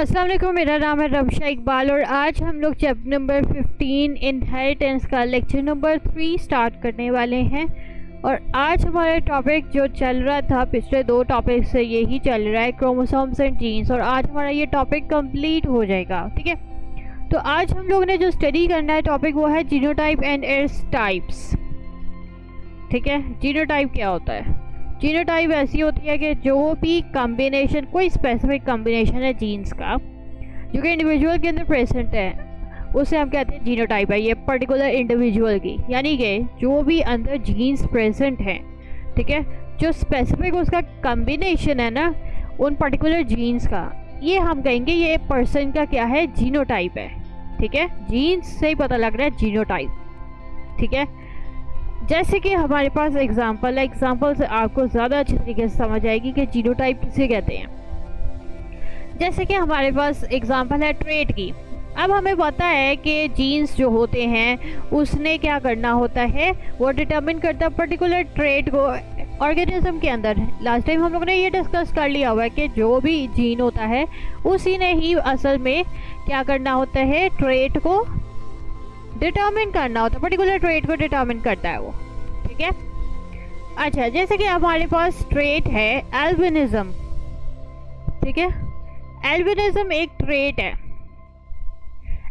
अस्सलाम वालेकुम, मेरा नाम है रबशा इकबाल और आज हम लोग चैप्टर नंबर 15 इनहेरिटेंस का लेक्चर नंबर 3 स्टार्ट करने वाले हैं। और आज हमारा टॉपिक जो चल रहा था पिछले 2 टॉपिक से यही चल रहा है, क्रोमोसोम्स एंड जीन्स, और आज हमारा ये टॉपिक कंप्लीट हो जाएगा। ठीक है, तो आज हम लोगों ने जो स्टडी करना है टॉपिक वो है जीनोटाइप एंड इट्स टाइप्स। ठीक है, जीनोटाइप क्या होता है? जीनोटाइप ऐसी होती है कि जो भी कॉम्बिनेशन, कोई स्पेसिफिक कॉम्बिनेशन है जीन्स का जो कि इंडिविजुअल के अंदर प्रेजेंट है, उसे हम कहते हैं जीनोटाइप है ये पर्टिकुलर इंडिविजुअल की। यानी कि जो भी अंदर जीन्स प्रेजेंट हैं, ठीक है, जो स्पेसिफिक उसका कॉम्बिनेशन है ना उन पर्टिकुलर जीन्स का, ये हम कहेंगे ये पर्सन का क्या है, जीनोटाइप है। ठीक है, जीन्स से ही पता लग रहा है जीनोटाइप। ठीक है, जैसे कि हमारे पास एग्जांपल है, एग्जांपल से आपको ज़्यादा अच्छे तरीके से समझ आएगी कि जीनोटाइप किसे कहते हैं। जैसे कि हमारे पास एग्जांपल है ट्रेट की। अब हमें पता है कि जीन्स जो होते हैं उसने क्या करना होता है, वो डिटर्मिन करता है पर्टिकुलर ट्रेट को ऑर्गेनिज्म के अंदर। लास्ट टाइम हम लोगों ने ये डिस्कस कर लिया हुआ है कि जो भी जीन होता है उसी ने ही असल में क्या करना होता है, ट्रेट को डिटर्मिन करना होता है, पर्टिकुलर ट्रेट को डिटर्मिन करता है वो। ठीक है, अच्छा, जैसे कि हमारे पास ट्रेट है एल्बिनिज्म। ठीक है, एल्बिनिज्म एक ट्रेट है।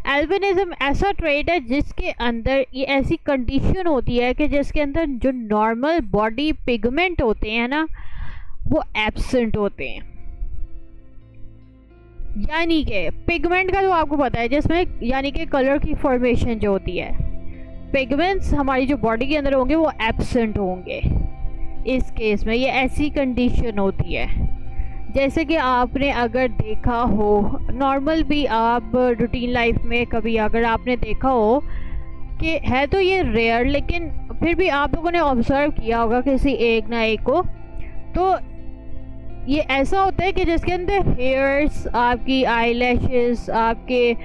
एल्बिनिज्म ऐसा ट्रेट है जिसके अंदर ये ऐसी कंडीशन होती है कि जिसके अंदर जो नॉर्मल बॉडी पिगमेंट होते हैं ना वो एब्सेंट होते हैं। यानी कि पिगमेंट का तो आपको पता है जिसमें यानी कि कलर की फॉर्मेशन जो होती है, पिगमेंट्स हमारी जो बॉडी के अंदर होंगे वो एब्सेंट होंगे। इस केस में ये ऐसी कंडीशन होती है। जैसे कि आपने अगर देखा हो, नॉर्मल भी आप रूटीन लाइफ में कभी अगर आपने देखा हो कि है तो ये रेयर, लेकिन फिर भी आप लोगों ने ऑब्जर्व किया होगा किसी एक ना एक को, तो ये ऐसा होता है कि जिसके अंदर हेयर्स, आपकी आईलैशेस, आपके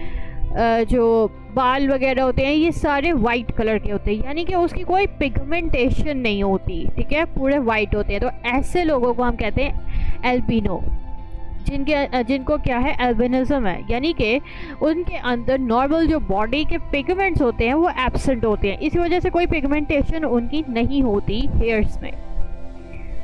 जो बाल वगैरह होते हैं ये सारे वाइट कलर के होते हैं, यानी कि उसकी कोई पिगमेंटेशन नहीं होती। ठीक है, पूरे वाइट होते हैं। तो ऐसे लोगों को हम कहते हैं एल्बिनो, जिनको क्या है, एल्बिनिज्म है। यानी कि उनके अंदर नॉर्मल जो बॉडी के पिगमेंट्स होते हैं वो एब्सेंट होते हैं, इसी वजह से कोई पिगमेंटेशन उनकी नहीं होती हेयर्स में।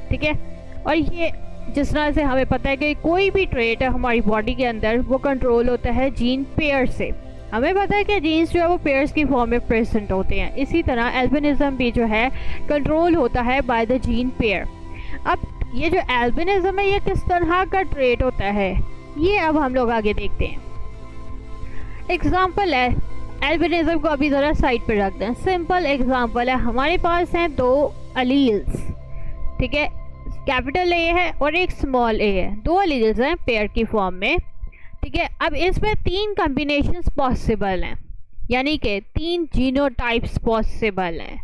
ठीक है, और ये जिस तरह से हमें पता है कि कोई भी ट्रेट है हमारी बॉडी के अंदर वो कंट्रोल होता है जीन पेयर से। हमें पता है कि जीन्स जो है वो पेयर्स की फॉर्म में प्रेजेंट होते हैं। इसी तरह एल्बिनिज्म भी जो है कंट्रोल होता है बाय द जीन पेयर। अब ये जो एल्बिनिज्म है ये किस तरह का ट्रेट होता है ये अब हम लोग आगे देखते हैं। एग्जाम्पल है, एल्बिनिज्म को अभी ज़रा साइड पर रखते हैं। सिंपल एग्जाम्पल है, हमारे पास हैं 2 अलील्स। ठीक है, कैपिटल ए है और एक स्मॉल ए है, 2 अलील्स हैं पेयर की फॉर्म में। ठीक है, अब इसमें 3 कॉम्बिनेशंस पॉसिबल हैं, यानी कि 3 जीनोटाइप्स पॉसिबल हैं।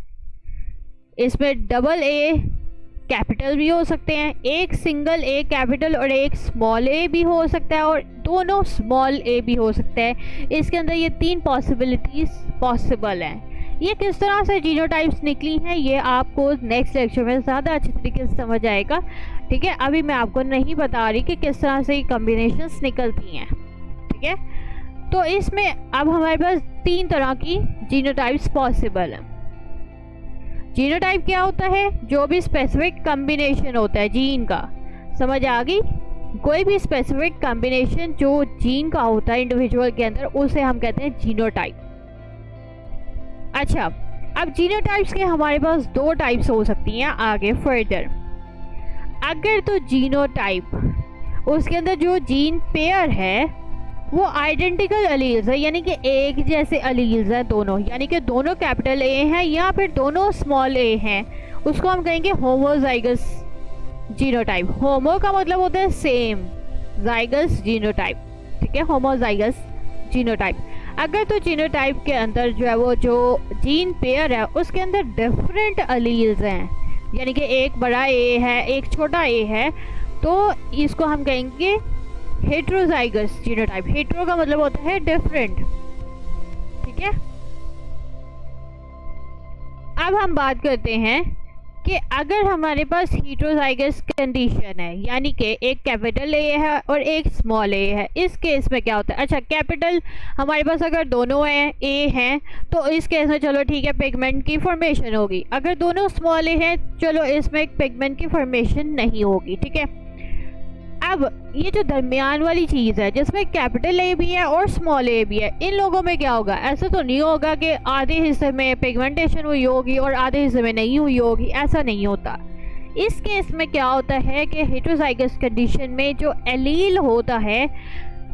इसमें डबल ए कैपिटल भी हो सकते हैं, एक सिंगल ए कैपिटल और एक स्मॉल ए भी हो सकता है, और दोनों स्मॉल ए भी हो सकता है। इसके अंदर ये 3 पॉसिबिलिटीज पॉसिबल हैं। ये किस तरह से जीनोटाइप्स निकली हैं ये आपको नेक्स्ट लेक्चर में ज़्यादा अच्छे तरीके से समझ आएगा। ठीक है, अभी मैं आपको नहीं बता रही कि किस तरह से ये कॉम्बिनेशंस निकलती हैं। ठीक है, तो इसमें अब हमारे पास 3 तरह की जीनोटाइप्स पॉसिबल हैं। जीनोटाइप क्या होता है? जो भी स्पेसिफिक कॉम्बिनेशन होता है जीन का, समझ आ गई? कोई भी स्पेसिफिक कॉम्बिनेशन जो जीन का होता है इंडिविजुअल के अंदर उसे हम कहते हैं जीनोटाइप। अच्छा, अब जीनोटाइप्स के हमारे पास 2 टाइप्स हो सकती हैं आगे फर्दर। अगर तो जीनोटाइप उसके अंदर जो जीन पेयर है वो आइडेंटिकल अलील्स है, यानी कि एक जैसे अलील्स हैं दोनों, यानी कि दोनों कैपिटल ए हैं या फिर दोनों स्मॉल ए हैं, उसको हम कहेंगे होमोजाइगस जीनोटाइप। होमो का मतलब होता है सेम, जाइगस जीनोटाइप। ठीक है, होमोजाइगस जीनोटाइप। अगर तो जीनोटाइप के अंदर जो है वो जो जीन पेयर है उसके अंदर डिफरेंट अलील्स हैं, यानी कि एक बड़ा ए है एक छोटा ए है, तो इसको हम कहेंगे हेट्रोजाइगस जीनोटाइप। हेट्रो का मतलब होता है डिफरेंट। ठीक है, अब हम बात करते हैं कि अगर हमारे पास हेटेरोजाइगस कंडीशन है, यानी कि एक कैपिटल ए है और एक स्मॉल ए है, इस केस में क्या होता है? अच्छा, कैपिटल हमारे पास अगर दोनों हैं, ए हैं, तो इस केस में चलो ठीक है, पिगमेंट की फॉर्मेशन होगी। अगर दोनों स्मॉल ए हैं, चलो इसमें पिगमेंट की फॉर्मेशन नहीं होगी, ठीक है। अब ये जो दरमियान वाली चीज़ है जिसमें कैपिटल ए भी है और स्मॉल ए भी है, इन लोगों में क्या होगा? ऐसा तो नहीं होगा कि आधे हिस्से में पिगमेंटेशन हुई होगी और आधे हिस्से में नहीं हुई होगी, ऐसा नहीं होता। इस केस में क्या होता है कि हेटेरोजाइगस कंडीशन में जो एलील होता है,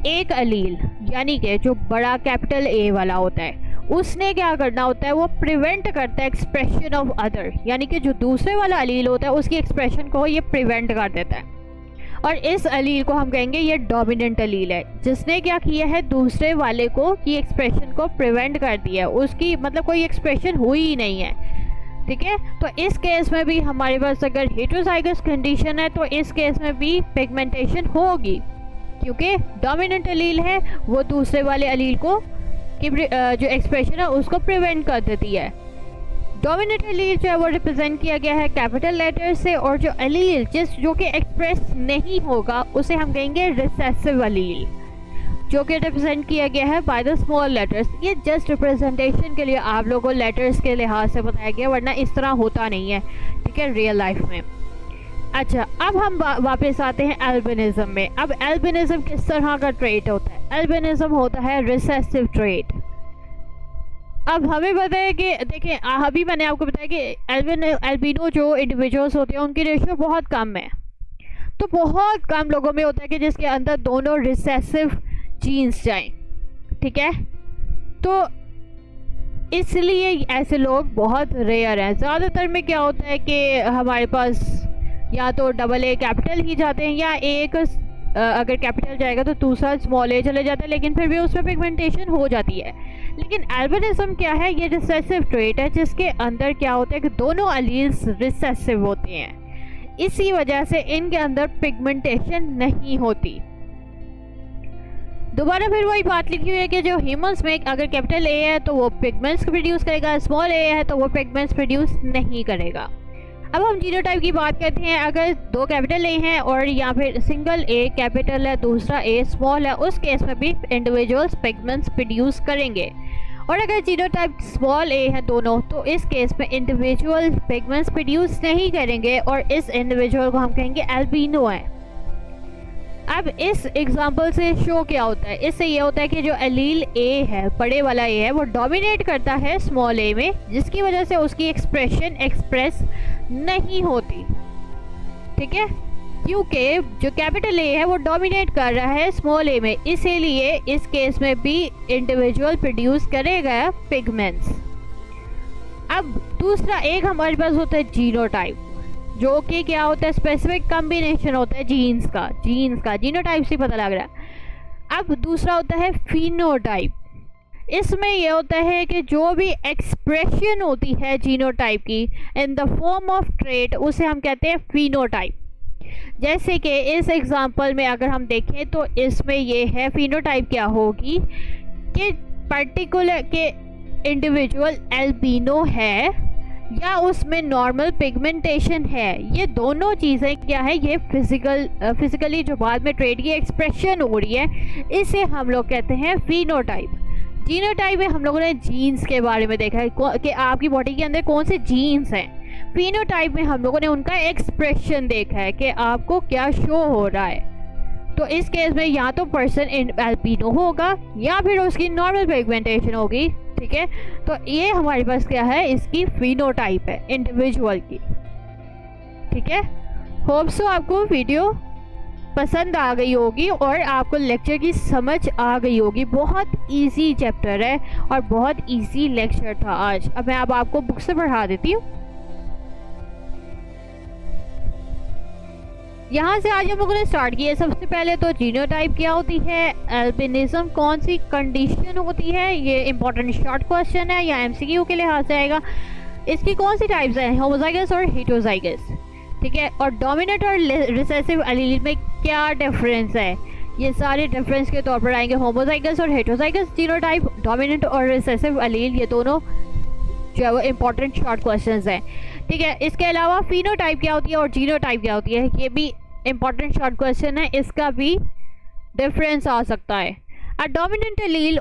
एक एलील यानी कि जो बड़ा कैपिटल ए वाला होता है, उसने क्या करना होता है? वो प्रिवेंट करता है एक्सप्रेशन ऑफ अदर, यानी कि जो दूसरे वाला एलील होता है उसकी एक्सप्रेशन को ये प्रिवेंट कर देता है। और इस एलील को हम कहेंगे ये डोमिनेंट एलील है, जिसने क्या किया है? दूसरे वाले को की एक्सप्रेशन को प्रिवेंट कर दिया है, उसकी मतलब कोई एक्सप्रेशन हुई ही नहीं है, ठीक है। तो इस केस में भी हमारे पास अगर हेटेरोजाइगस कंडीशन है तो इस केस में भी पिगमेंटेशन होगी, क्योंकि डोमिनेंट एलील है वो दूसरे वाले एलील को की जो एक्सप्रेशन है उसको प्रिवेंट कर देती है। डोमिनेंट एलील जो है वो रिप्रेजेंट किया गया है कैपिटल लेटर से, और जो एलील जो कि एक्सप्रेस नहीं होगा उसे हम कहेंगे रिसेसिव एलील, जो कि रिप्रेजेंट किया गया है बाय द स्मॉल लेटर्स। ये जस्ट रिप्रेजेंटेशन के लिए आप लोगों को लेटर्स के लिहाज से बताया गया, वरना इस तरह होता नहीं है, ठीक है, रियल लाइफ में। अच्छा, अब हम वापस आते हैं एल्बिनिज्म में। अब एल्बिनिज्म किस तरह का ट्रेट होता है? एल्बिनिज्म होता है रिसेसिव ट्रेट। अब हमें पता है कि देखें, अभी मैंने आपको बताया कि एल्बिनो जो इंडिविजुअल्स होते हैं उनकी रेशियो बहुत कम है, तो बहुत कम लोगों में होता है कि जिसके अंदर दोनों रिसेसिव जीन्स जाएं, ठीक है। तो इसलिए ऐसे लोग बहुत रेयर हैं। ज़्यादातर में क्या होता है कि हमारे पास या तो डबल ए कैपिटल ही जाते हैं, या एक अगर कैपिटल जाएगा तो दूसरा स्मॉल ए चले जाता है, लेकिन फिर भी उसमें पिगमेंटेशन हो जाती है। लेकिन एल्बिनिज्म क्या है? ये रिसेसिव ट्रेट है, जिसके अंदर क्या होता है कि दोनों एलील्स रिसेसिव होते हैं, इसी वजह से इनके अंदर पिगमेंटेशन नहीं होती। दोबारा फिर वही बात लिखी हुई है कि जो ह्यूमंस में अगर कैपिटल ए है तो वो पिगमेंट्स प्रोड्यूस करेगा, स्मॉल ए है तो वो पिगमेंट्स प्रोड्यूस नहीं करेगा। अब हम जीनोटाइप की बात करते हैं। अगर दो कैपिटल ए हैं और या फिर सिंगल ए कैपिटल है, दूसरा ए स्मॉल है, उस केस में भी इंडिविजुअल्स पिगमेंट्स प्रोड्यूस करेंगे। और अगर जीनोटाइप स्मॉल ए है दोनों, तो इस केस में इंडिविजुअल पिगमेंट्स प्रोड्यूस नहीं करेंगे और इस इंडिविजुअल को हम कहेंगे एल्बिनो है। अब इस एग्जांपल से शो क्या होता है? इससे ये होता है कि जो एलील ए है, बड़े वाला ए है, वो डोमिनेट करता है स्मॉल ए में, जिसकी वजह से उसकी एक्सप्रेशन एक्सप्रेस नहीं होती, ठीक है, क्योंकि जो कैपिटल ए है वो डोमिनेट कर रहा है स्मॉल ए में, इसीलिए इस केस में भी इंडिविजुअल प्रोड्यूस करेगा पिगमेंट्स। अब दूसरा एक हमारे पास होता है जीनोटाइप, जो कि क्या होता है? स्पेसिफिक कॉम्बिनेशन होता है जीन्स का जीनोटाइप से पता लग रहा है। अब दूसरा होता है फिनोटाइप। इसमें यह होता है कि जो भी एक्सप्रेशन होती है जीनोटाइप की in the form of trait, उसे हम कहते हैं फिनोटाइप। जैसे कि इस एग्जांपल में अगर हम देखें तो इसमें ये है, फिनोटाइप क्या होगी कि पर्टिकुलर के इंडिविजुअल एल्बिनो है या उसमें नॉर्मल पिगमेंटेशन है। ये दोनों चीज़ें क्या है? ये फिजिकली जो बाद में ट्रेट की एक्सप्रेशन हो रही है, इसे हम लोग कहते हैं फिनोटाइप। जीनोटाइप में हम लोगों ने जीन्स के बारे में देखा है कि आपकी बॉडी के अंदर कौन से जीन्स हैं। फिनोटाइप में हम लोगों ने उनका एक्सप्रेशन देखा है कि आपको क्या शो हो रहा है। तो इस केस में या तो पर्सन एल्बिनो होगा या फिर उसकी नॉर्मल पिगमेंटेशन होगी, ठीक है। तो ये हमारे पास क्या है? इसकी फिनोटाइप है इंडिविजुअल की, ठीक है। होप सो आपको वीडियो पसंद आ गई होगी और आपको लेक्चर की समझ आ गई होगी। बहुत इजी चैप्टर है और बहुत इजी लेक्चर था आज। अब मैं आपको बुक से पढ़ा देती हूँ। यहाँ से आज हम लोगों ने स्टार्ट किया। सबसे पहले तो जीनोटाइप क्या होती है, एल्बिनिज्म कौन सी कंडीशन होती है, ये इंपॉर्टेंट शॉर्ट क्वेश्चन है या एमसीक्यू के लिहाज से आएगा। इसकी कौन सी टाइप्स हैं, होमोजाइगस और हेटेरोजाइगस, ठीक है। और डोमिनेंट और रिसेसिव एलील में क्या डिफरेंस है, ये सारे डिफरेंस के तौर पर आएंगे। होमोजाइगस और हेटेरोजाइगस जीनोटाइप, डोमिनेंट और रिसेसिव एलील, ये दोनों जो है वो इंपॉर्टेंट शॉर्ट क्वेश्चंस हैं। ठीक है। इसके अलावा फिनोटाइप क्या होती है और जीनोटाइप क्या होती है, ये भी इंपॉर्टेंट शॉर्ट क्वेश्चन है, इसका भी डिफरेंस आ सकता है। A dominant allele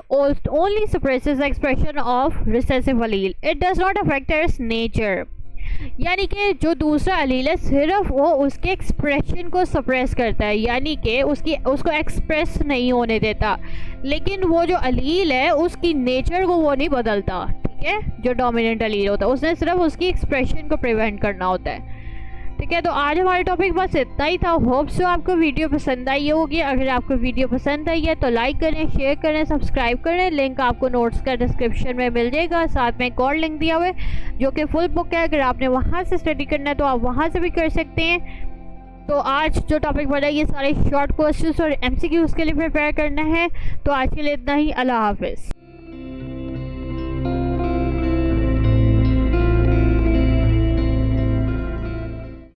only suppresses the expression of recessive allele. It does not affect its nature. यानी कि जो दूसरा अलील है सिर्फ वो उसके एक्सप्रेशन को सप्रेस करता है, यानी कि उसको एक्सप्रेस नहीं होने देता, लेकिन वो जो अलील है उसकी नेचर को वो नहीं बदलता। ठीक है, जो डोमिनेंट अलील होता है उसने सिर्फ उसकी एक्सप्रेशन को प्रिवेंट करना होता है। ठीक है, तो आज हमारे टॉपिक बस इतना ही था। होप सो आपको वीडियो पसंद आई होगी। अगर आपको वीडियो पसंद आई है तो लाइक करें, शेयर करें, सब्सक्राइब करें। लिंक आपको नोट्स का डिस्क्रिप्शन में मिल जाएगा, साथ में एक और लिंक दिया हुआ है जो कि फुल बुक है। अगर आपने वहाँ से स्टडी करना है तो आप वहाँ से भी कर सकते हैं। तो आज जो टॉपिक बना ये सारे शॉर्ट क्वेश्चंस और MCQs के लिए प्रिपेयर करना है। तो आज के लिए इतना ही। अल्लाह हाफिज़।